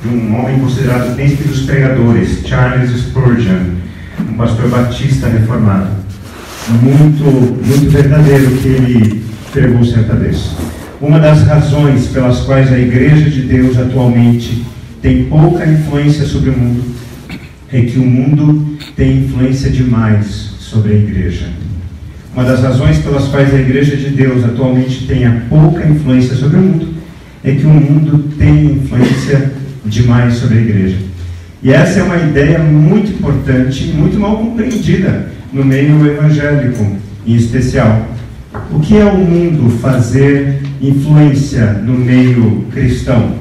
de um homem considerado príncipe dos pregadores, Charles Spurgeon, um pastor batista reformado. Muito verdadeiro que ele pregou certa vez. Uma das razões pelas quais a Igreja de Deus atualmente tem pouca influência sobre o mundo é que o mundo tem influência demais sobre a Igreja. Uma das razões pelas quais a Igreja de Deus atualmente tenha pouca influência sobre o mundo é que o mundo tem influência demais sobre a Igreja. E essa é uma ideia muito importante e muito mal compreendida no meio evangélico, em especial. O que é o mundo fazer influência no meio cristão?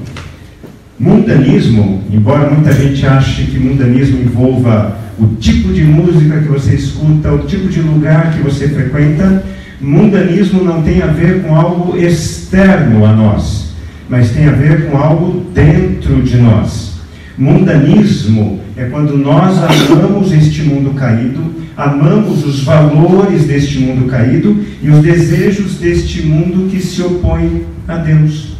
Mundanismo, embora muita gente ache que mundanismo envolva o tipo de música que você escuta, o tipo de lugar que você frequenta, mundanismo não tem a ver com algo externo a nós, mas tem a ver com algo dentro de nós. Mundanismo é quando nós amamos este mundo caído, amamos os valores deste mundo caído e os desejos deste mundo que se opõe a Deus.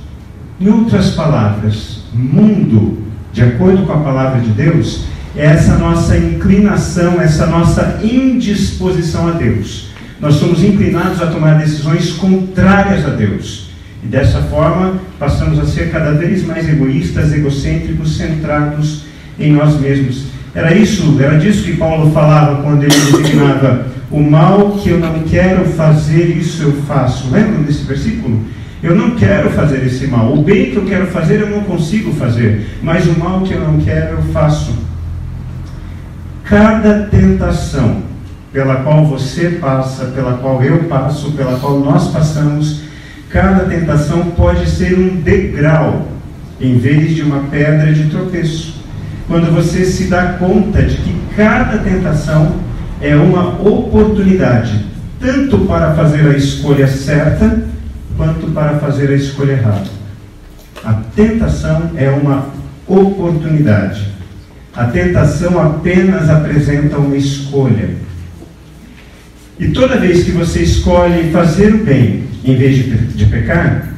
Em outras palavras, mundo, de acordo com a palavra de Deus, é essa nossa inclinação, essa nossa indisposição a Deus. Nós somos inclinados a tomar decisões contrárias a Deus. E dessa forma, passamos a ser cada vez mais egoístas, egocêntricos, centrados em nós mesmos. Era disso que Paulo falava quando ele designava: o mal que eu não quero fazer, isso eu faço. Lembram desse versículo? Eu não quero fazer esse mal. O bem que eu quero fazer, eu não consigo fazer. Mas o mal que eu não quero, eu faço. Cada tentação pela qual você passa, pela qual eu passo, pela qual nós passamos, cada tentação pode ser um degrau, em vez de uma pedra de tropeço. Quando você se dá conta de que cada tentação é uma oportunidade, tanto para fazer a escolha certa, quanto para fazer a escolha errada. A tentação é uma oportunidade. A tentação apenas apresenta uma escolha. E toda vez que você escolhe fazer o bem, em vez de pecar,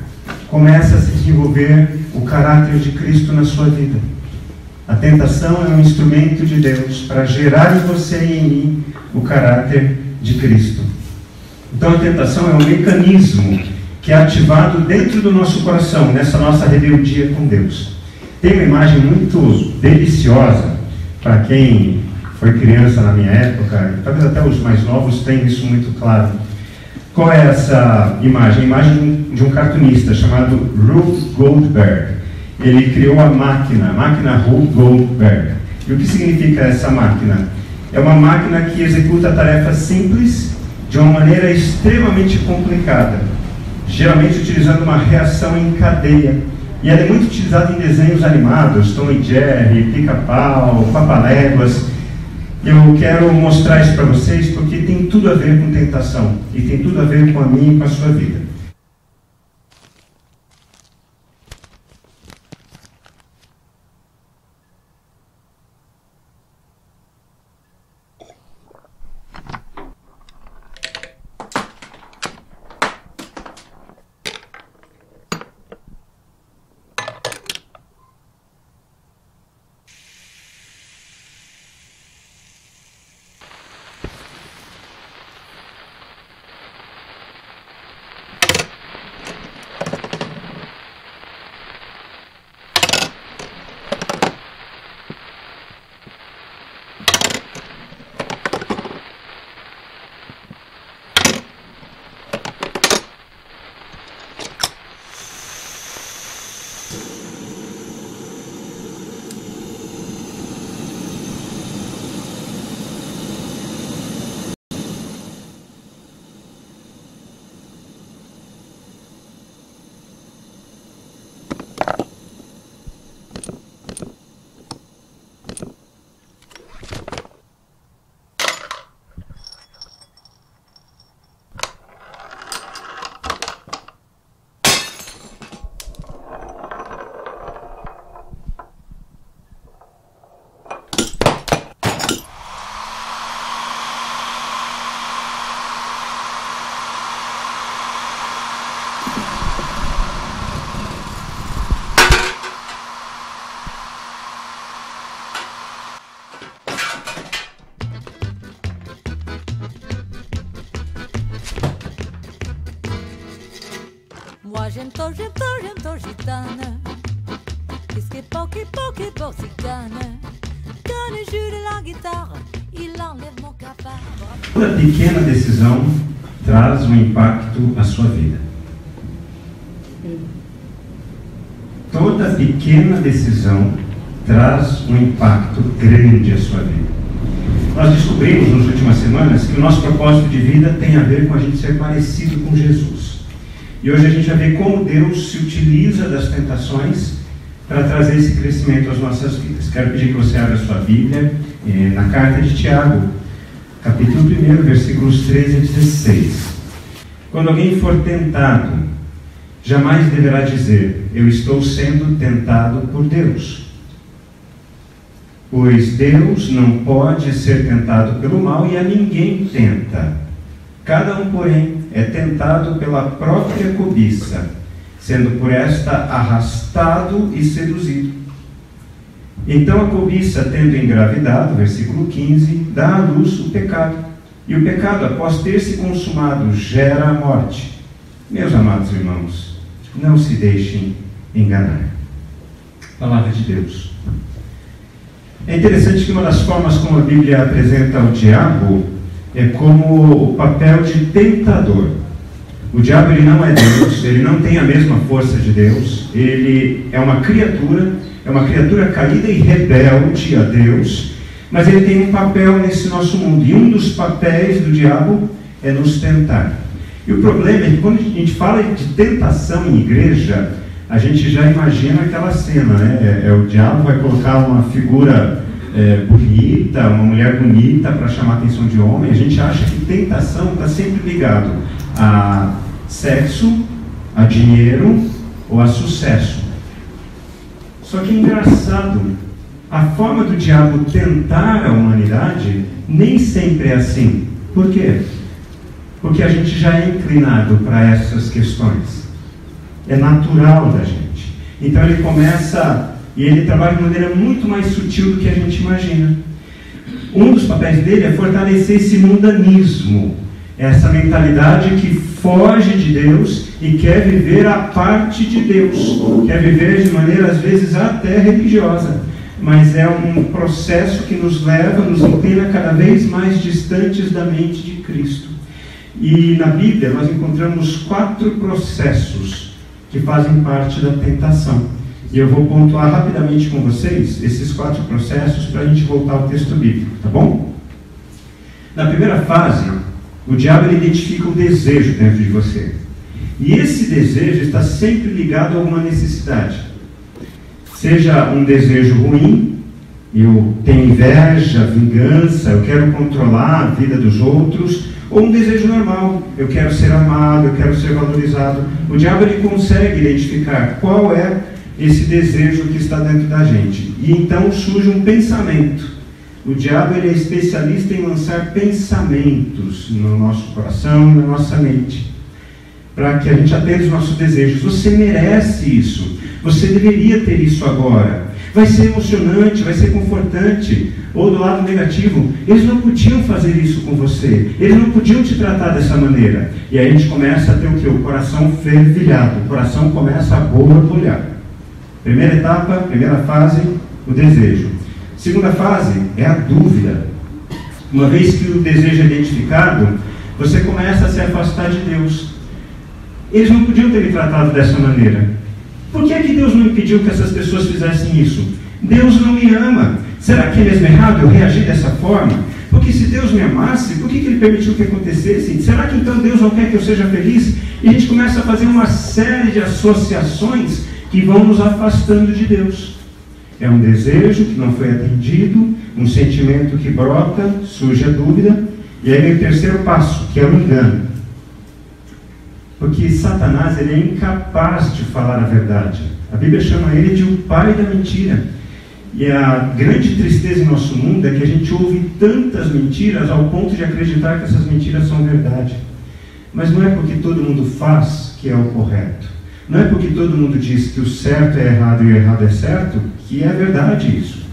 começa a se desenvolver o caráter de Cristo na sua vida. A tentação é um instrumento de Deus para gerar em você e em mim o caráter de Cristo. Então a tentação é um mecanismo que é ativado dentro do nosso coração, nessa nossa rebeldia com Deus. Tem uma imagem muito deliciosa, para quem foi criança na minha época, e talvez até os mais novos tenham isso muito claro. Qual é essa imagem? A imagem de um cartunista chamado Rube Goldberg. Ele criou a máquina Rube Goldberg. E o que significa essa máquina? É uma máquina que executa tarefas simples de uma maneira extremamente complicada, geralmente utilizando uma reação em cadeia. E ela é muito utilizada em desenhos animados, Tom e Jerry, Pica-Pau, Papaléguas. Eu quero mostrar isso para vocês porque tem tudo a ver com tentação e tem tudo a ver com a minha e com a sua vida. j'aime trop gitane. Qu'est-ce qui est beau, gitane. Quand je joue de la guitare, il enlève mon cafard. Toda pequena decisão traz um impacto à sua vida. Toda pequena decisão traz um impacto grande à sua vida. Nós descobrimos nas últimas semanas que o nosso propósito de vida tem a ver com a gente ser parecido com Jesus. E hoje a gente vai ver como Deus se utiliza das tentações para trazer esse crescimento às nossas vidas. Quero pedir que você abra a sua Bíblia na carta de Tiago, capítulo 1, versículos 13 a 16. Quando alguém for tentado, jamais deverá dizer: eu estou sendo tentado por Deus. Pois Deus não pode ser tentado pelo mal e a ninguém tenta. Cada um, porém, é tentado pela própria cobiça, sendo por esta arrastado e seduzido. Então a cobiça, tendo engravidado, versículo 15, dá à luz o pecado. E o pecado, após ter se consumado, gera a morte. Meus amados irmãos, não se deixem enganar. Palavra de Deus. É interessante que uma das formas como a Bíblia apresenta o diabo é como o papel de tentador. O diabo, ele não é Deus, ele não tem a mesma força de Deus, ele é uma criatura caída e rebelde a Deus, mas ele tem um papel nesse nosso mundo, e um dos papéis do diabo é nos tentar. E o problema é que quando a gente fala de tentação em igreja, a gente já imagina aquela cena, né? O diabo vai colocar uma figura bonita, uma mulher bonita para chamar a atenção de homem. A gente acha que tentação está sempre ligado a sexo, a dinheiro ou a sucesso. Só que é engraçado, a forma do diabo tentar a humanidade nem sempre é assim. Por quê? Porque a gente já é inclinado para essas questões. É natural da gente. Então ele começa, e ele trabalha de maneira muito mais sutil do que a gente imagina. Um dos papéis dele é fortalecer esse mundanismo, essa mentalidade que foge de Deus e quer viver a parte de Deus, quer viver de maneira às vezes até religiosa, mas é um processo que nos leva, nos inclina cada vez mais distantes da mente de Cristo. E na Bíblia nós encontramos 4 processos que fazem parte da tentação. E eu vou pontuar rapidamente com vocês esses 4 processos para a gente voltar ao texto bíblico, tá bom? Na primeira fase, o diabo ele identifica o desejo dentro de você. E esse desejo está sempre ligado a uma necessidade. Seja um desejo ruim, eu tenho inveja, vingança, eu quero controlar a vida dos outros, ou um desejo normal, eu quero ser amado, eu quero ser valorizado. O diabo ele consegue identificar qual é esse desejo que está dentro da gente. E então surge um pensamento. O diabo ele é especialista em lançar pensamentos no nosso coração e na nossa mente, para que a gente atenda os nossos desejos. Você merece isso. Você deveria ter isso agora. Vai ser emocionante, vai ser confortante. Ou do lado negativo, eles não podiam fazer isso com você. Eles não podiam te tratar dessa maneira. E aí a gente começa a ter o quê? O coração fervilhado. O coração começa a borbulhar. Primeira etapa, primeira fase, o desejo. Segunda fase é a dúvida. Uma vez que o desejo é identificado, você começa a se afastar de Deus. Eles não podiam ter me tratado dessa maneira. Por que é que Deus não impediu que essas pessoas fizessem isso? Deus não me ama. Será que é mesmo errado eu reagir dessa forma? Porque se Deus me amasse, por que Ele permitiu que acontecesse? Será que então Deus não quer que eu seja feliz? E a gente começa a fazer uma série de associações que vão nos afastando de Deus. É um desejo que não foi atendido, um sentimento que brota, surge a dúvida, e aí vem o terceiro passo, que é o engano. Porque Satanás ele é incapaz de falar a verdade. A Bíblia chama ele de o pai da mentira. E a grande tristeza em nosso mundo é que a gente ouve tantas mentiras ao ponto de acreditar que essas mentiras são verdade. Mas não é porque todo mundo faz que é o correto. Não é porque todo mundo diz que o certo é errado e o errado é certo que é verdade isso.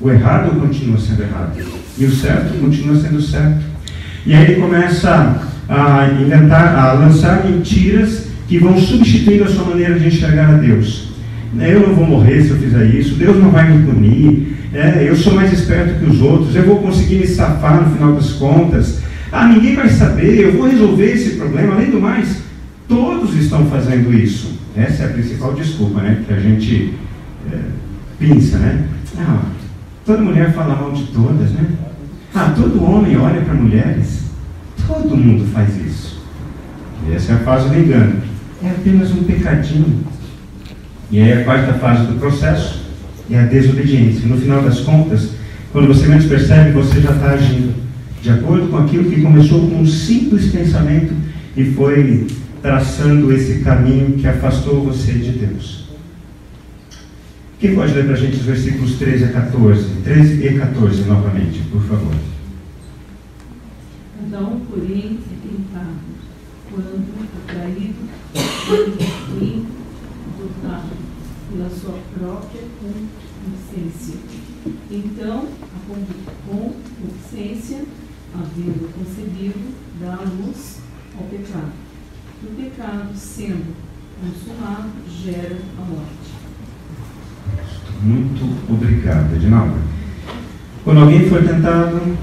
O errado continua sendo errado e o certo continua sendo certo. E aí ele começa a inventar, a lançar mentiras que vão substituindo a sua maneira de enxergar a Deus. Eu não vou morrer se eu fizer isso, Deus não vai me punir, eu sou mais esperto que os outros, eu vou conseguir me safar no final das contas, ninguém vai saber, eu vou resolver esse problema. Além do mais, todos estão fazendo isso. Essa é a principal desculpa, né, que a gente pensa, né? Toda mulher fala mal de todas, né? Todo homem olha para mulheres. Todo mundo faz isso. E essa é a fase do engano. É apenas um pecadinho. E aí a quarta fase do processo é a desobediência. No final das contas, quando você menos percebe, você já está agindo de acordo com aquilo que começou com um simples pensamento e foi traçando esse caminho que afastou você de Deus. Quem pode ler para a gente os versículos 13 a 14? 13 e 14 novamente, por favor. Então, porém, é tentado, quando atraído pelo ímpeto adotado pela sua própria concupiscência. Então, a concupiscência, havendo concebido, dá luz ao pecado. O pecado, sendo consumado, gera a morte. Muito obrigado, Edinaldo. Quando alguém for tentado,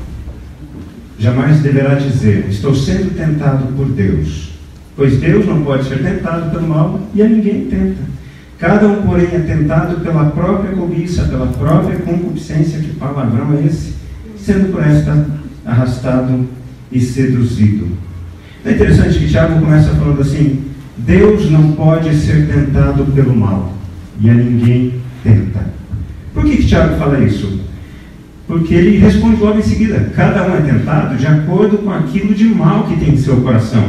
jamais deverá dizer: estou sendo tentado por Deus, pois Deus não pode ser tentado pelo mal e a ninguém tenta. Cada um, porém, é tentado pela própria cobiça, pela própria concupiscência, que palavrão é esse, sendo por esta arrastado e seduzido. É interessante que Tiago começa falando assim: Deus não pode ser tentado pelo mal e a ninguém tenta. Por que Tiago fala isso? Porque ele responde logo em seguida: cada um é tentado de acordo com aquilo de mal que tem em seu coração.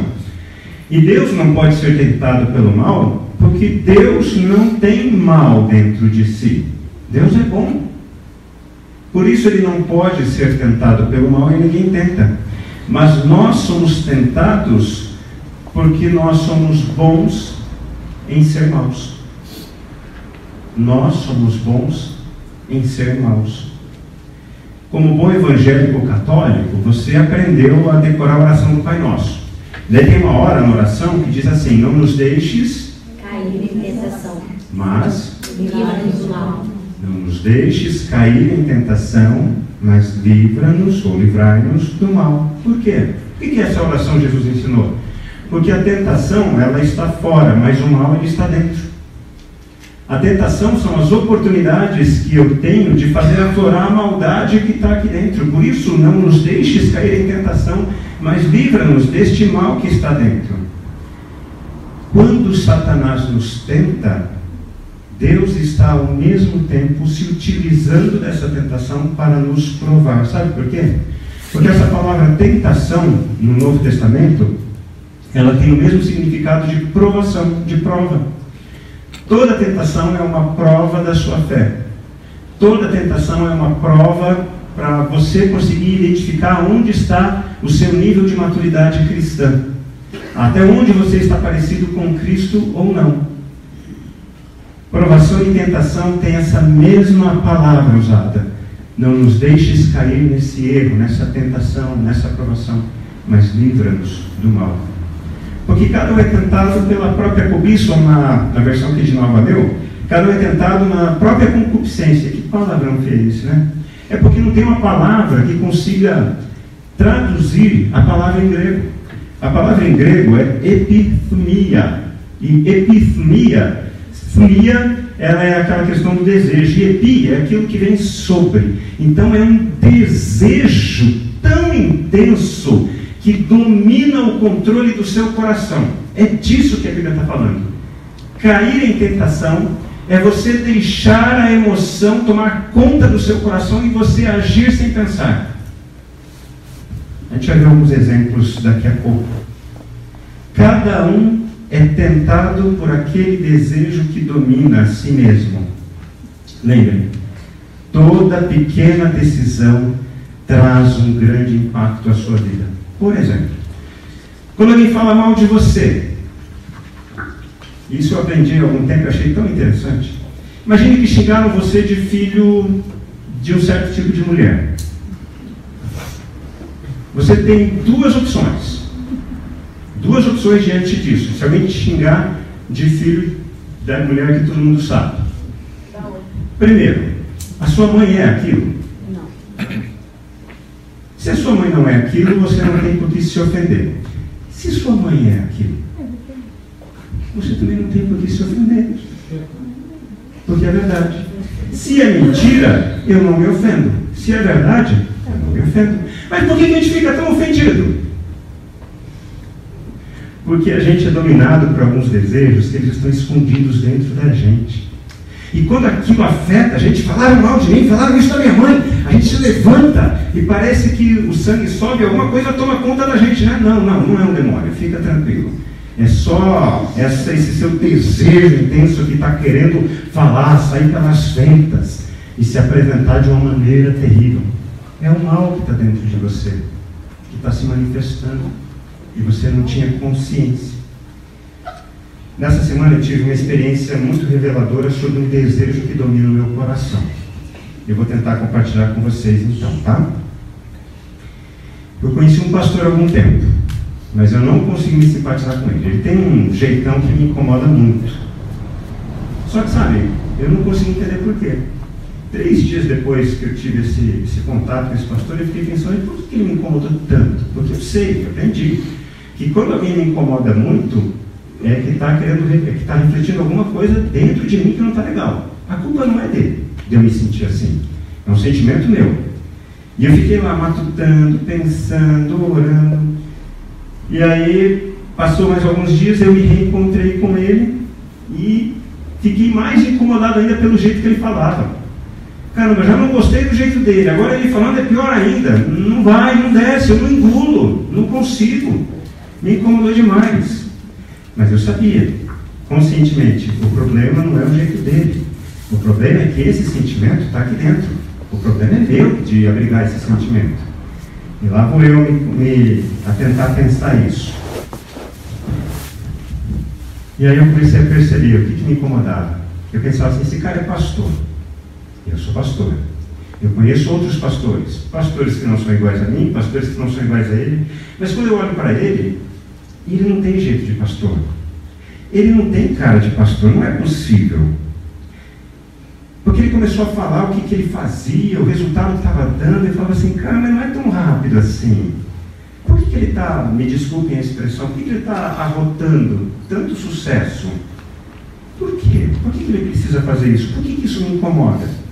E Deus não pode ser tentado pelo mal, porque Deus não tem mal dentro de si. Deus é bom. Por isso ele não pode ser tentado pelo mal e ninguém tenta. Mas nós somos tentados porque nós somos bons em ser maus. Nós somos bons em ser maus. Como bom evangélico católico, você aprendeu a decorar a oração do Pai Nosso. Daí tem uma hora na oração que diz assim: não nos deixes cair em tentação, mas livra-nos do mal. Não nos deixes cair em tentação, mas livra-nos ou livrai-nos do mal. Por quê? Por que essa oração Jesus ensinou? Porque a tentação, ela está fora, mas o mal, ele está dentro. A tentação são as oportunidades que eu tenho de fazer aflorar a maldade que está aqui dentro. Por isso, não nos deixes cair em tentação, mas livra-nos deste mal que está dentro. Quando Satanás nos tenta, Deus está ao mesmo tempo se utilizando dessa tentação para nos provar. Sabe por quê? Porque essa palavra tentação, no Novo Testamento, ela tem o mesmo significado de provação, de prova. Toda tentação é uma prova da sua fé. Toda tentação é uma prova para você conseguir identificar onde está o seu nível de maturidade cristã. Até onde você está parecido com Cristo ou não. Provação e tentação tem essa mesma palavra usada. Não nos deixes cair nesse erro, nessa tentação, nessa provação, mas livra-nos do mal. Porque cada um é tentado pela própria cobiça, ou na versão que Edinalva leu, cada um é tentado na própria concupiscência. Que palavrão que é esse, né? É porque não tem uma palavra que consiga traduzir a palavra em grego. A palavra em grego é epithumia. E epithumia, ela é aquela questão do desejo. E epi é aquilo que vem sobre. Então é um desejo tão intenso que domina o controle do seu coração. É disso que a Bíblia está falando. Cair em tentação é você deixar a emoção tomar conta do seu coração e você agir sem pensar. A gente vai ver alguns exemplos daqui a pouco. Cada um é tentado por aquele desejo que domina a si mesmo. Lembrem, toda pequena decisão traz um grande impacto à sua vida. Por exemplo, quando alguém fala mal de você, isso eu aprendi há algum tempo e achei tão interessante. Imagine que xingaram você de filho de um certo tipo de mulher. Você tem duas opções: duas opções diante disso. Se alguém te xingar de filho da mulher que todo mundo sabe. Primeiro, a sua mãe é aquilo? Não. Se a sua mãe não é aquilo, você não tem por que se ofender. Se sua mãe é aquilo, você também não tem por que se ofender. Porque é verdade. Se é mentira, eu não me ofendo. Se é verdade, eu não me ofendo. Mas por que a gente fica tão ofendido? Porque a gente é dominado por alguns desejos que eles estão escondidos dentro da gente. E quando aquilo afeta, a gente falaram mal de mim, falaram isso da minha mãe, a gente se levanta e parece que o sangue sobe, alguma coisa toma conta da gente, né? Não é um demônio, fica tranquilo. É só esse seu desejo intenso que está querendo falar, sair pelas ventas e se apresentar de uma maneira terrível. É o mal que está dentro de você, que está se manifestando e você não tinha consciência. Nessa semana eu tive uma experiência muito reveladora sobre um desejo que domina o meu coração. Eu vou tentar compartilhar com vocês então, tá? Eu conheci um pastor há algum tempo, mas eu não consegui me simpatizar com ele. Ele tem um jeitão que me incomoda muito. Só que, sabe, eu não consegui entender por quê. 3 dias depois que eu tive esse contato com esse pastor, eu fiquei pensando, por que ele me incomodou tanto? Porque eu sei, eu aprendi, que quando alguém me incomoda muito, é que está refletindo alguma coisa dentro de mim que não está legal. A culpa não é dele, de eu me sentir assim. É um sentimento meu. E eu fiquei lá matutando, pensando, orando. E aí, passou mais alguns dias, eu me reencontrei com ele e fiquei mais incomodado ainda pelo jeito que ele falava. Caramba, eu já não gostei do jeito dele, agora ele falando é pior ainda. Não vai, não desce, eu não engulo, não consigo. Me incomodou demais. Mas eu sabia, conscientemente, o problema não é o jeito dele. O problema é que esse sentimento está aqui dentro. O problema é meu de abrigar esse sentimento. E lá vou eu a tentar pensar isso. E aí eu comecei a perceber o que me incomodava. Eu pensava assim, esse cara é pastor. Eu sou pastor. Eu conheço outros pastores. Pastores que não são iguais a mim, pastores que não são iguais a ele. Mas quando eu olho para ele não tem jeito de pastor. Ele não tem cara de pastor, não é possível. Porque ele começou a falar o que ele fazia, o resultado que estava dando, e falava assim, cara, mas não é tão rápido assim. Por que ele está, me desculpem a expressão, por que ele está arrotando tanto sucesso? Por quê? Por que ele precisa fazer isso? Por que isso me incomoda?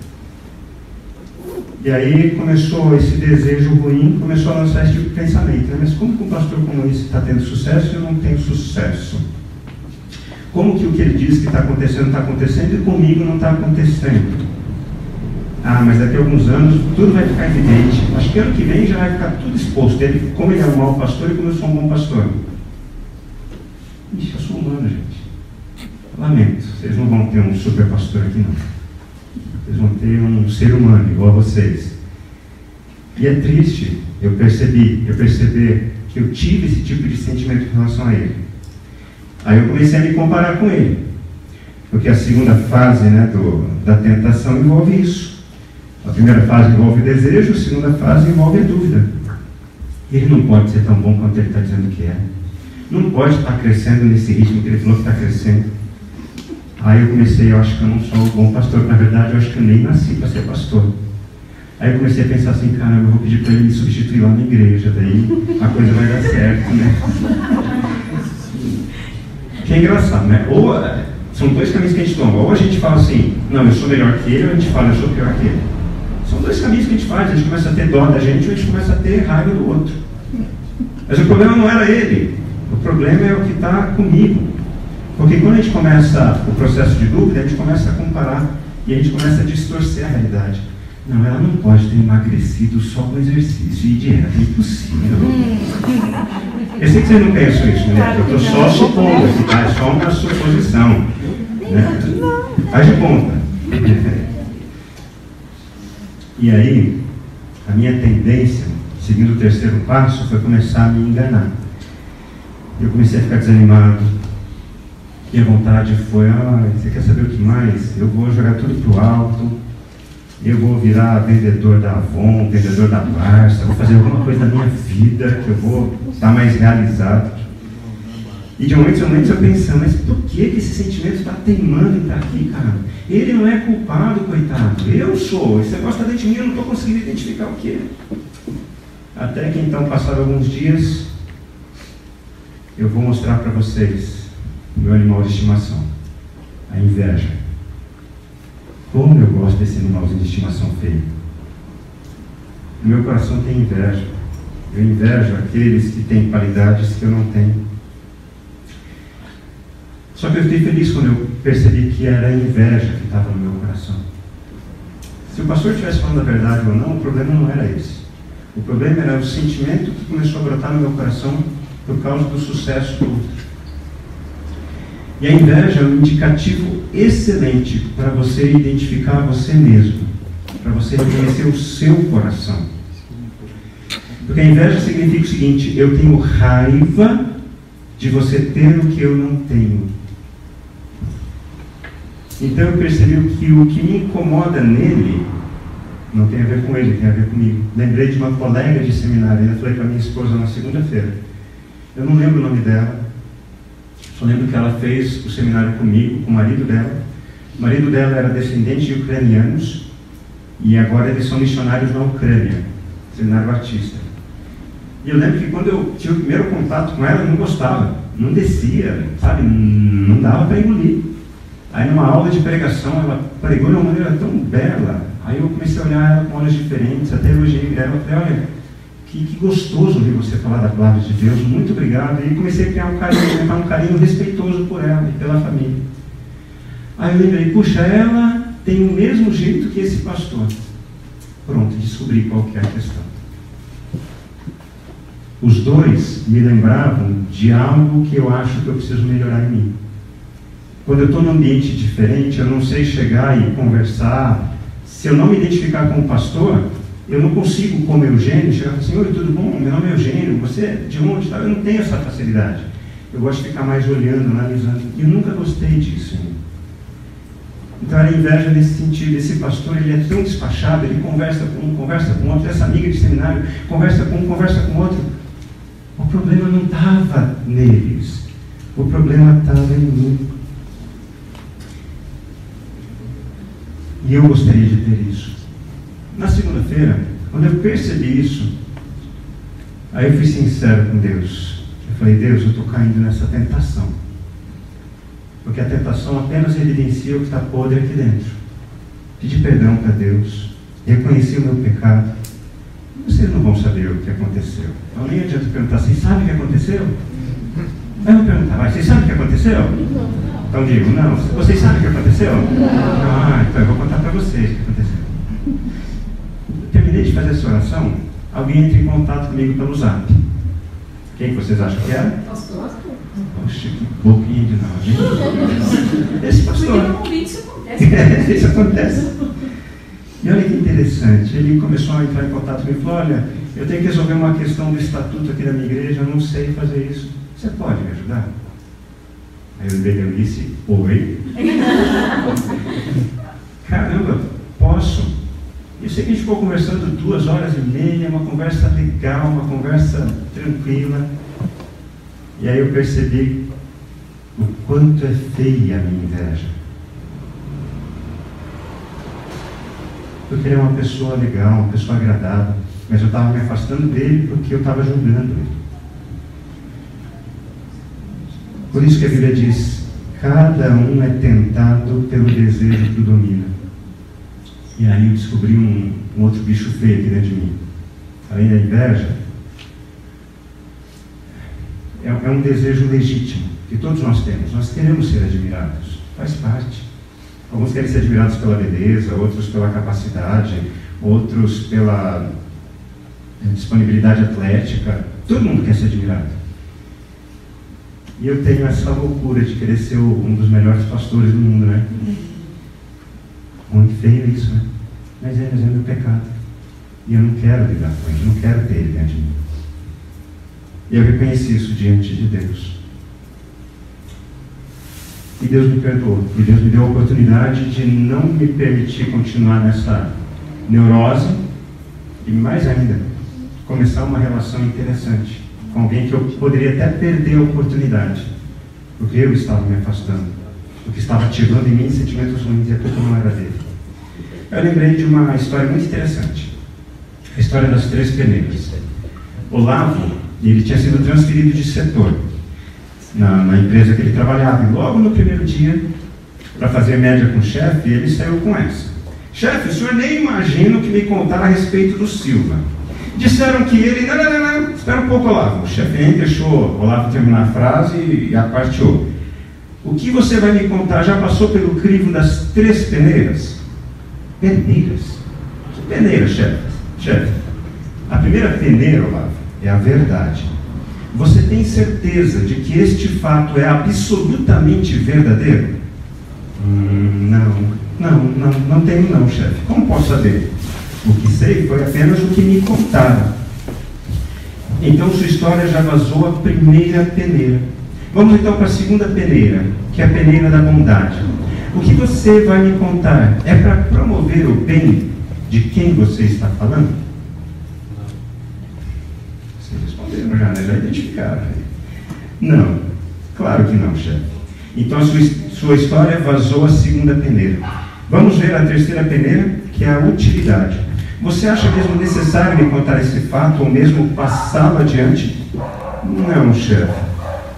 E aí começou esse desejo ruim, começou a lançar esse tipo de pensamento. Né? Mas como que um pastor como esse está tendo sucesso e eu não tenho sucesso? Como que o que ele diz que está acontecendo e comigo não está acontecendo? Ah, mas daqui a alguns anos tudo vai ficar evidente. Acho que ano que vem já vai ficar tudo exposto. Ele, como ele é um mau pastor e como eu sou um bom pastor. Ixi, eu sou humano, gente. Lamento, vocês não vão ter um super pastor aqui não. Vocês vão ter um ser humano igual a vocês. E é triste eu perceber que eu tive esse tipo de sentimento em relação a ele. Aí eu comecei a me comparar com ele. Porque a segunda fase, né, da tentação envolve isso. A primeira fase envolve o desejo, a segunda fase envolve a dúvida. Ele não pode ser tão bom quanto ele está dizendo que é. Não pode estar crescendo nesse ritmo que ele falou que está crescendo. Aí eu comecei, eu acho que eu não sou um bom pastor. Na verdade, eu acho que eu nem nasci para ser pastor. Aí eu comecei a pensar assim, caramba, eu vou pedir para ele me substituir lá na igreja, daí a coisa vai dar certo, né? Que é engraçado, né? Ou são dois caminhos que a gente toma. Ou a gente fala assim, não, eu sou melhor que ele, ou a gente fala, eu sou pior que ele. São dois caminhos que a gente faz. A gente começa a ter dó da gente, ou a gente começa a ter raiva do outro. Mas o problema não era ele. O problema é o que está comigo. Porque quando a gente começa o processo de dúvida, a gente começa a comparar e a gente começa a distorcer a realidade. Não, ela não pode ter emagrecido só com exercício e dieta, é impossível. Eu sei que vocês não pensam isso, né? Eu estou só supondo aqui, tá? É só uma suposição. Né? Faz de conta. E aí, a minha tendência, seguindo o terceiro passo, foi começar a me enganar. Eu comecei a ficar desanimado. E a vontade foi, você quer saber o que mais? Eu vou jogar tudo pro alto. Eu vou virar vendedor da Avon, vendedor da Barça, vou fazer alguma coisa na minha vida que eu vou estar mais realizado. E de momentos a momentos eu pensando, mas por que esse sentimento está teimando em estar aqui, cara? Ele não é culpado, coitado. Eu sou. Esse negócio está dentro de mim, eu não estou conseguindo identificar o que é. Até que então, passaram alguns dias, eu vou mostrar para vocês o meu animal de estimação, a inveja. Como eu gosto desse animalzinho de estimação feio. O meu coração tem inveja. Eu invejo aqueles que têm qualidades que eu não tenho. Só que eu fiquei feliz quando eu percebi que era a inveja que estava no meu coração. Se o pastor estivesse falando a verdade ou não, o problema não era esse. O problema era o sentimento que começou a brotar no meu coração por causa do sucesso do outro. E a inveja é um indicativo excelente para você identificar você mesmo, para você reconhecer o seu coração. Porque a inveja significa o seguinte: eu tenho raiva de você ter o que eu não tenho. Então eu percebi que o que me incomoda nele não tem a ver com ele, tem a ver comigo. Lembrei de uma colega de seminário, eu falei para minha esposa na segunda-feira. Eu não lembro o nome dela, só lembro que ela fez o seminário comigo, com o marido dela. O marido dela era descendente de ucranianos e agora eles são missionários na Ucrânia, seminário batista. E eu lembro que quando eu tive o primeiro contato com ela, eu não gostava, não descia, sabe, não dava para engolir. Aí numa aula de pregação, ela pregou de uma maneira tão bela, aí eu comecei a olhar ela com olhos diferentes, até elogiei ela, falei, olha, que gostoso ouvir você falar da palavra de Deus, muito obrigado. E comecei a criar um carinho respeitoso por ela e pela família. Aí eu lembrei, puxa, ela tem o mesmo jeito que esse pastor. Pronto, descobri qual que é a questão. Os dois me lembravam de algo que eu acho que eu preciso melhorar em mim. Quando eu estou num ambiente diferente, eu não sei chegar e conversar. Se eu não me identificar como pastor, eu não consigo, como Eugênio, chegar e falar assim, oi, tudo bom? Meu nome é Eugênio, você é de onde? Eu não tenho essa facilidade. Eu gosto de ficar mais olhando, analisando. E eu nunca gostei disso. Então era inveja nesse sentido. Esse pastor, ele é tão despachado, ele conversa com um, conversa com outro. Essa amiga de seminário conversa com um, conversa com outro. O problema não estava neles. O problema estava em mim. E eu gostaria de ter isso. Na segunda-feira, quando eu percebi isso, aí eu fui sincero com Deus. Eu falei, Deus, eu estou caindo nessa tentação. Porque a tentação apenas evidencia o que está podre aqui dentro. Pedi perdão para Deus, reconheci o meu pecado. Vocês não vão saber o que aconteceu. Então nem adianta perguntar, vocês sabem o que aconteceu? Eu vou perguntar, mas vocês sabem o que aconteceu? Então digo, não, vocês sabem o que aconteceu? Ah, então eu vou contar para vocês o que aconteceu. Terminei de fazer essa oração, alguém entra em contato comigo pelo Zap. Quem vocês acham que era? Pastor. Poxa, que boquinha de nós, hein? Esse pastor. Porque normalmente isso acontece. Isso acontece. E olha que interessante, ele começou a entrar em contato comigo e falou, olha, eu tenho que resolver uma questão do estatuto aqui da minha igreja, eu não sei fazer isso. Você pode me ajudar? Aí eu disse, oi. Caramba, posso? Eu sei que a gente ficou conversando 2h30, uma conversa legal, uma conversa tranquila. E aí eu percebi o quanto é feia a minha inveja. Porque ele é uma pessoa legal, uma pessoa agradável, mas eu estava me afastando dele porque eu estava julgando ele. Por isso que a Bíblia diz, cada um é tentado pelo desejo que o domina. E aí eu descobri um outro bicho feio aqui dentro de mim. Além da inveja, é um desejo legítimo, que todos nós temos. Nós queremos ser admirados, faz parte. Alguns querem ser admirados pela beleza, outros pela capacidade, outros pela disponibilidade atlética. Todo mundo quer ser admirado. E eu tenho essa loucura de querer ser um dos melhores pastores do mundo, né? Muito feio isso, né? Mas é meu pecado. E eu não quero lidar com ele, não quero ter ele dentro de mim. E eu reconheci isso diante de Deus. E Deus me perdoou. E Deus me deu a oportunidade de não me permitir continuar nessa neurose. E mais ainda, começar uma relação interessante com alguém que eu poderia até perder a oportunidade porque eu estava me afastando, porque estava ativando em mim sentimentos ruins e a culpa não era dele. Eu lembrei de uma história muito interessante, a história das 3 peneiras. Olavo, ele tinha sido transferido de setor na empresa que ele trabalhava, e logo no primeiro dia, para fazer média com o chefe, ele saiu com essa: chefe, o senhor nem imagina o que me contaram a respeito do Silva. Disseram que ele... Não, espera um pouco, Olavo. O chefe nem deixou o Olavo terminar a frase e aparteou. O que você vai me contar já passou pelo crivo das 3 peneiras? Peneiras? Que peneira, chefe? A primeira peneira, Olavo, é a verdade. Você tem certeza de que este fato é absolutamente verdadeiro? Não tenho não, chefe. Como posso saber? O que sei foi apenas o que me contaram. Então sua história já vazou a primeira peneira. Vamos então para a segunda peneira, que é a peneira da bondade. O que você vai me contar é para promover o bem de quem você está falando? Vocês responderam já, né? Já identificaram. Não, claro que não, chefe. Então a sua história vazou a segunda peneira. Vamos ver a terceira peneira, que é a utilidade. Você acha mesmo necessário me contar esse fato, ou mesmo passá-lo adiante? Não, chefe.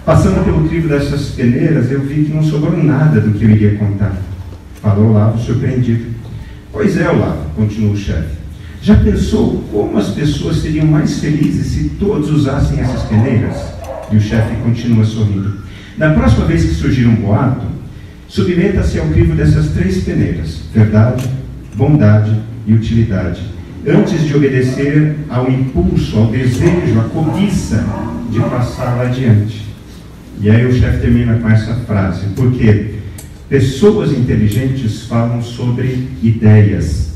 Passando pelo crivo dessas peneiras, eu vi que não sobrou nada do que eu iria contar. Falou Olavo, surpreendido. Pois é, Olavo, continuou o chefe. Já pensou como as pessoas seriam mais felizes se todos usassem essas peneiras? E o chefe continua sorrindo. Na próxima vez que surgir um boato, submeta-se ao crivo dessas 3 peneiras: verdade, bondade e utilidade, antes de obedecer ao impulso, ao desejo, à cobiça de passá-la adiante. E aí o chefe termina com essa frase: porque pessoas inteligentes falam sobre ideias,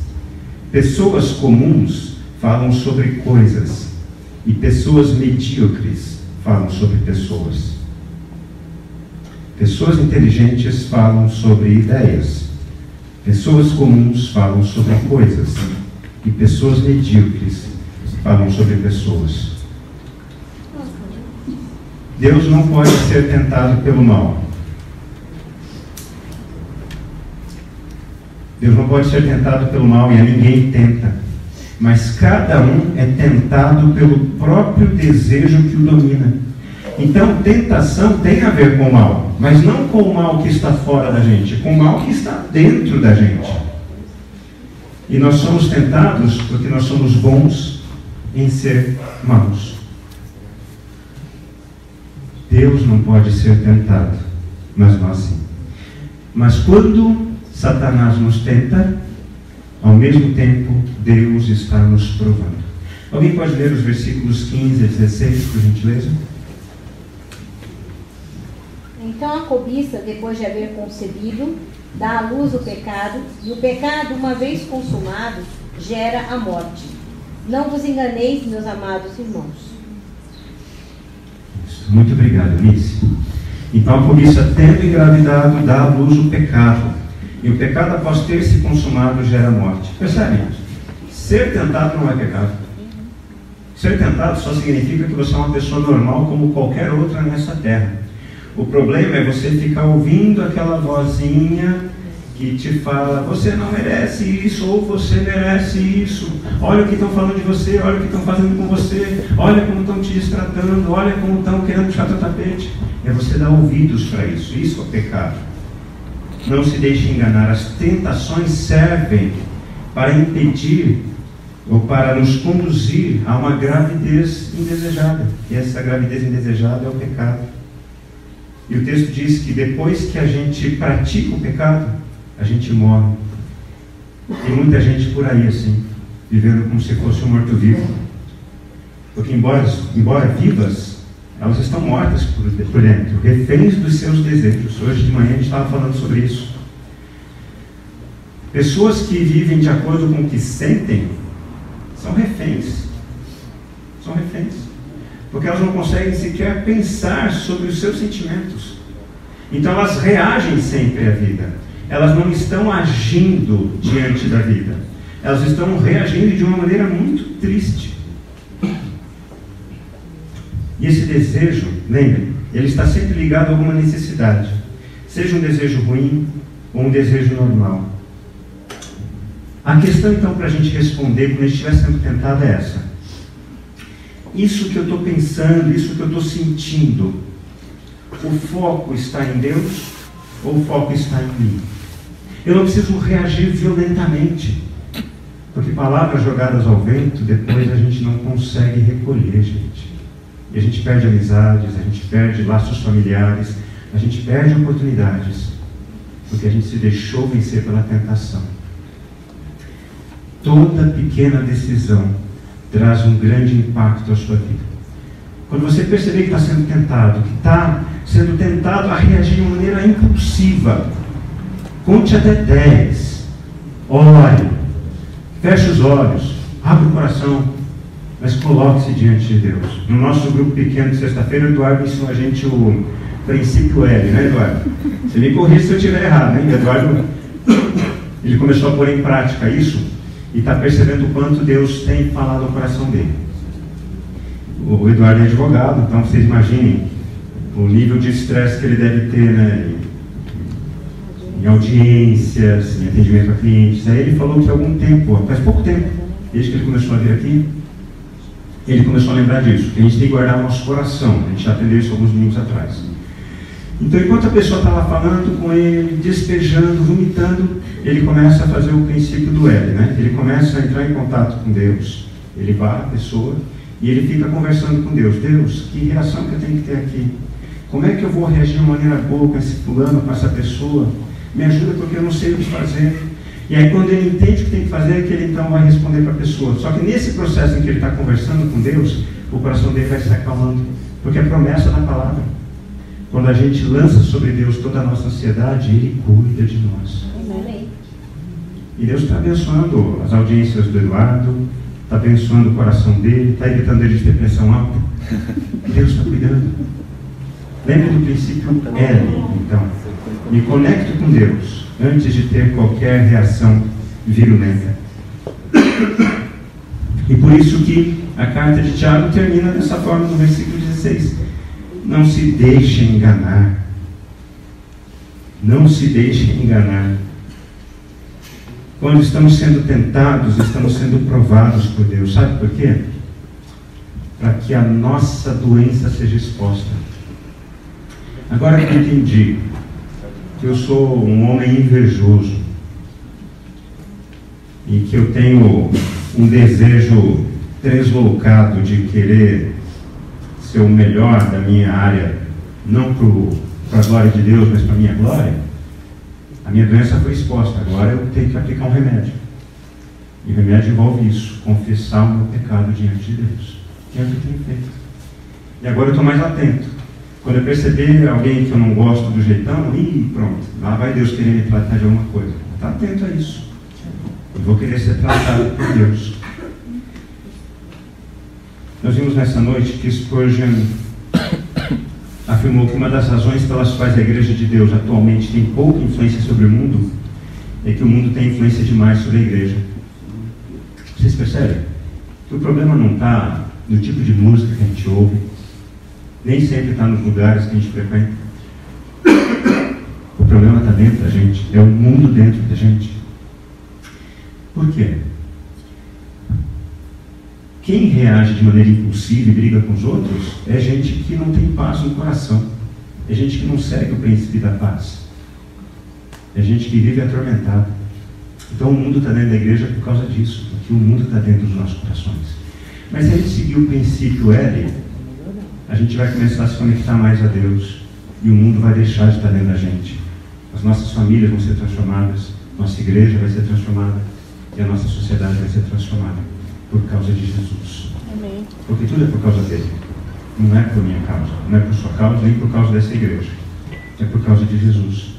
pessoas comuns falam sobre coisas, e pessoas medíocres falam sobre pessoas. Pessoas inteligentes falam sobre ideias, pessoas comuns falam sobre coisas, e pessoas medíocres falam sobre pessoas. Deus não pode ser tentado pelo mal. Deus não pode ser tentado pelo mal, e a ninguém tenta. Mas cada um é tentado pelo próprio desejo que o domina. Então, tentação tem a ver com o mal, mas não com o mal que está fora da gente, com o mal que está dentro da gente. E nós somos tentados porque nós somos bons em ser maus. Deus não pode ser tentado, mas nós sim. Mas quando Satanás nos tenta, ao mesmo tempo Deus está nos provando. Alguém pode ler os versículos 15 a 16, por gentileza? Então a cobiça, depois de haver concebido, dá à luz o pecado, e o pecado, uma vez consumado, gera a morte. Não vos enganeis, meus amados irmãos. Muito obrigado, Alice. Então a cobiça, tendo engravidado, dá à luz o pecado, e o pecado, após ter se consumado, gera a morte. Percebe? Ser tentado não é pecado. Ser tentado só significa que você é uma pessoa normal como qualquer outra nessa terra. O problema é você ficar ouvindo aquela vozinha que te fala: você não merece isso, ou você merece isso, olha o que estão falando de você, olha o que estão fazendo com você, olha como estão te destratando, olha como estão querendo puxar teu tapete. É você dar ouvidos para isso. Isso é pecado. Não se deixe enganar. As tentações servem para impedir ou para nos conduzir a uma gravidez indesejada, e essa gravidez indesejada é o pecado. E o texto diz que depois que a gente pratica o pecado, a gente morre. Tem muita gente por aí assim, vivendo como se fosse um morto-vivo. Porque embora vivas, elas estão mortas por dentro, reféns dos seus desejos. Hoje de manhã a gente estava falando sobre isso. Pessoas que vivem de acordo com o que sentem, são reféns. São reféns. Porque elas não conseguem sequer pensar sobre os seus sentimentos. Então elas reagem sempre à vida. Elas não estão agindo diante da vida. Elas estão reagindo de uma maneira muito triste. E esse desejo, lembrem, ele está sempre ligado a alguma necessidade, seja um desejo ruim ou um desejo normal. A questão, então, para a gente responder quando a gente estiver sendo tentado é essa: isso que eu estou pensando, isso que eu estou sentindo, o foco está em Deus ou o foco está em mim? Eu não preciso reagir violentamente, porque palavras jogadas ao vento, depois a gente não consegue recolher, gente. E a gente perde amizades, a gente perde laços familiares, a gente perde oportunidades, porque a gente se deixou vencer pela tentação. Toda pequena decisão traz um grande impacto à sua vida. Quando você perceber que está sendo tentado, a reagir de uma maneira impulsiva, conte até 10, ore, feche os olhos, abre o coração, mas coloque-se diante de Deus. No nosso grupo pequeno de sexta-feira, o Eduardo ensinou a gente o princípio L, né, Eduardo? Você me corrige se eu estiver errado, né? Eduardo, ele começou a pôr em prática isso e está percebendo o quanto Deus tem falado ao coração dele. O Eduardo é advogado, então vocês imaginem o nível de estresse que ele deve ter, né, em audiências, em atendimento a clientes. Aí ele falou que há algum tempo, faz pouco tempo, desde que ele começou a vir aqui, ele começou a lembrar disso, que a gente tem que guardar o nosso coração. A gente já aprendeu isso alguns domingos atrás. Então, enquanto a pessoa está lá falando com ele, despejando, vomitando, ele começa a fazer o princípio do L, né? Ele começa a entrar em contato com Deus. Ele para a pessoa e ele fica conversando com Deus. Deus, que reação que eu tenho que ter aqui? Como é que eu vou reagir de maneira boa com esse fulano, com essa pessoa? Me ajuda, porque eu não sei o que fazer. E aí, quando ele entende o que tem que fazer, é que ele então vai responder para a pessoa. Só que nesse processo em que ele está conversando com Deus, o coração dele vai se acalmando, porque é promessa da palavra. Quando a gente lança sobre Deus toda a nossa ansiedade, Ele cuida de nós. Amém. E Deus está abençoando as audiências do Eduardo, está abençoando o coração dele, está evitando ele de ter pressão alta. Deus está cuidando. Lembre do princípio L, então. Me conecto com Deus antes de ter qualquer reação virulenta. E por isso que a carta de Tiago termina dessa forma no versículo 16. Não se deixe enganar. Não se deixe enganar. Quando estamos sendo tentados, estamos sendo provados por Deus. Sabe por quê? Para que a nossa doença seja exposta. Agora que eu entendi que eu sou um homem invejoso e que eu tenho um desejo deslocado de querer ser o melhor da minha área, não para a glória de Deus, mas para a minha glória, a minha doença foi exposta. Agora eu tenho que aplicar um remédio. E o remédio envolve isso, confessar o meu pecado diante de Deus. Que é o que eu tenho feito. E agora eu estou mais atento. Quando eu perceber alguém que eu não gosto do jeitão, pronto, lá vai Deus querer me tratar de alguma coisa. Está atento a isso. Eu vou querer ser tratado por Deus. Nós vimos nessa noite que Spurgeon afirmou que uma das razões pelas quais a Igreja de Deus atualmente tem pouca influência sobre o mundo é que o mundo tem influência demais sobre a Igreja. Vocês percebem? Que o problema não está no tipo de música que a gente ouve, nem sempre está nos lugares que a gente frequenta. O problema está dentro da gente, é o mundo dentro da gente. Por quê? Quem reage de maneira impulsiva e briga com os outros é gente que não tem paz no coração. É gente que não segue o princípio da paz. É gente que vive atormentada. Então o mundo está dentro da igreja por causa disso, porque o mundo está dentro dos nossos corações. Mas se a gente seguir o princípio L, a gente vai começar a se conectar mais a Deus e o mundo vai deixar de estar dentro da gente. As nossas famílias vão ser transformadas, nossa igreja vai ser transformada e a nossa sociedade vai ser transformada por causa de Jesus. Amém. Porque tudo é por causa dele. Não é por minha causa, não é por sua causa, nem por causa dessa igreja. É por causa de Jesus.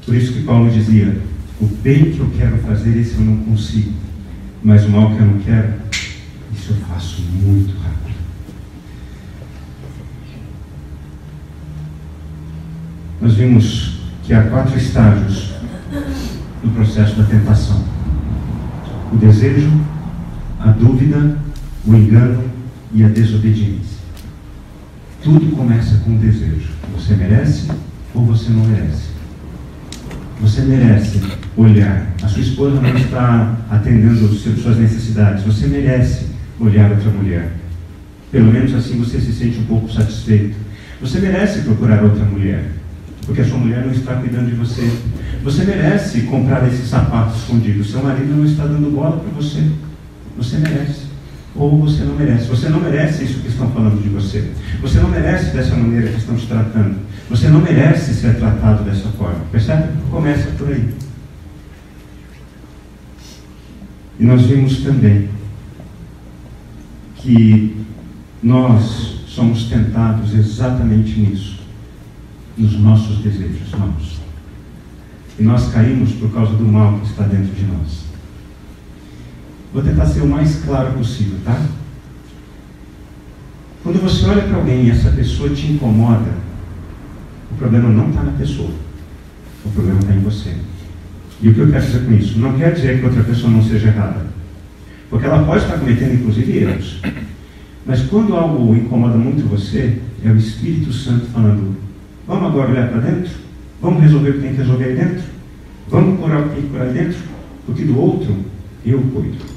Por isso que Paulo dizia: o bem que eu quero fazer, esse eu não consigo. Mas o mal que eu não quero, isso eu faço muito rápido. Nós vimos que há 4 estágios no processo da tentação: o desejo, a dúvida, o engano e a desobediência. Tudo começa com um desejo. Você merece ou você não merece? Você merece olhar. A sua esposa não está atendendo suas necessidades. Você merece olhar outra mulher. Pelo menos assim você se sente um pouco satisfeito. Você merece procurar outra mulher, porque a sua mulher não está cuidando de você. Você merece comprar esse sapato escondido. Seu marido não está dando bola para você. Você merece. Ou você não merece. Você não merece isso que estão falando de você. Você não merece dessa maneira que estão te tratando. Você não merece ser tratado dessa forma. Percebe? Começa por aí. E nós vimos também que nós somos tentados exatamente nisso, nos nossos desejos maus. E nós caímos por causa do mal que está dentro de nós. Vou tentar ser o mais claro possível, tá? Quando você olha para alguém e essa pessoa te incomoda, o problema não está na pessoa. O problema está em você. E o que eu quero dizer com isso? Não quer dizer que outra pessoa não seja errada. Porque ela pode estar cometendo, inclusive, erros. Mas quando algo incomoda muito você, é o Espírito Santo falando: vamos agora olhar para dentro? Vamos resolver o que tem que resolver aí dentro? Vamos curar o que tem que curar aí dentro? Porque do outro, eu cuido.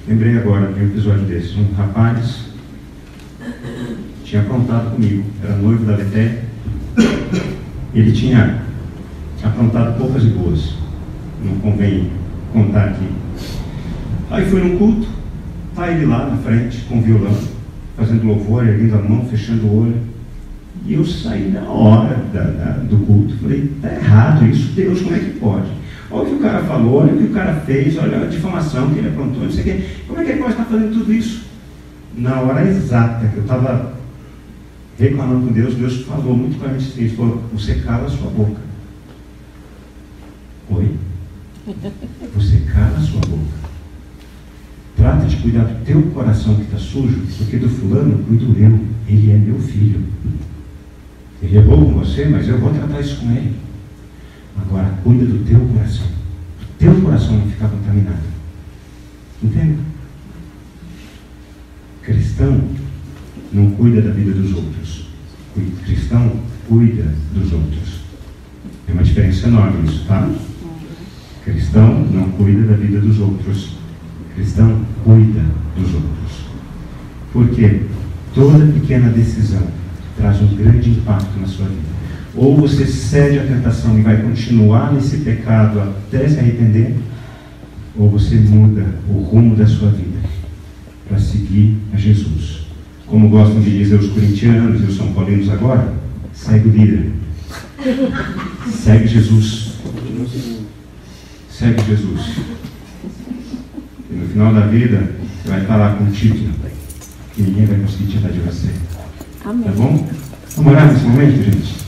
Lembrei agora de um episódio desse. Um rapaz tinha aprontado comigo. Era noivo da Leté. Ele tinha aprontado poucas e boas. Não convém contar aqui. Aí foi num culto. Está ele lá na frente com o violão, fazendo louvor, erguendo a mão, fechando o olho. E eu saí na hora do culto. Falei: está errado isso, Deus, como é que pode? Olha o que o cara falou, olha o que o cara fez, olha a difamação que ele aprontou, não sei o quê. Como é que ele pode estar fazendo tudo isso? Na hora exata que eu estava reclamando com Deus, Deus falou muito claramente assim: ele falou: você cala a sua boca. Oi? Você cala a sua boca. Trata de cuidar do teu coração que está sujo, porque do fulano cuido eu. Ele é meu filho. Ele errou com você, mas eu vou tratar isso com ele. Agora, cuida do teu coração. O teu coração não ficar contaminado. Entende? Cristão não cuida da vida dos outros. Cristão cuida dos outros. É uma diferença enorme isso, tá? Cristão não cuida da vida dos outros. Cristão cuida dos outros. Porque toda pequena decisão traz um grande impacto na sua vida. Ou você cede à tentação e vai continuar nesse pecado até se arrepender, ou você muda o rumo da sua vida para seguir a Jesus. Como gostam de dizer os corintianos e os são paulinos agora, segue o líder. Segue Jesus. Segue Jesus. E no final da vida, você vai estar lá com um título que ninguém vai conseguir tirar de você. Amém. Tá bom? Vamos orar nesse momento, gente?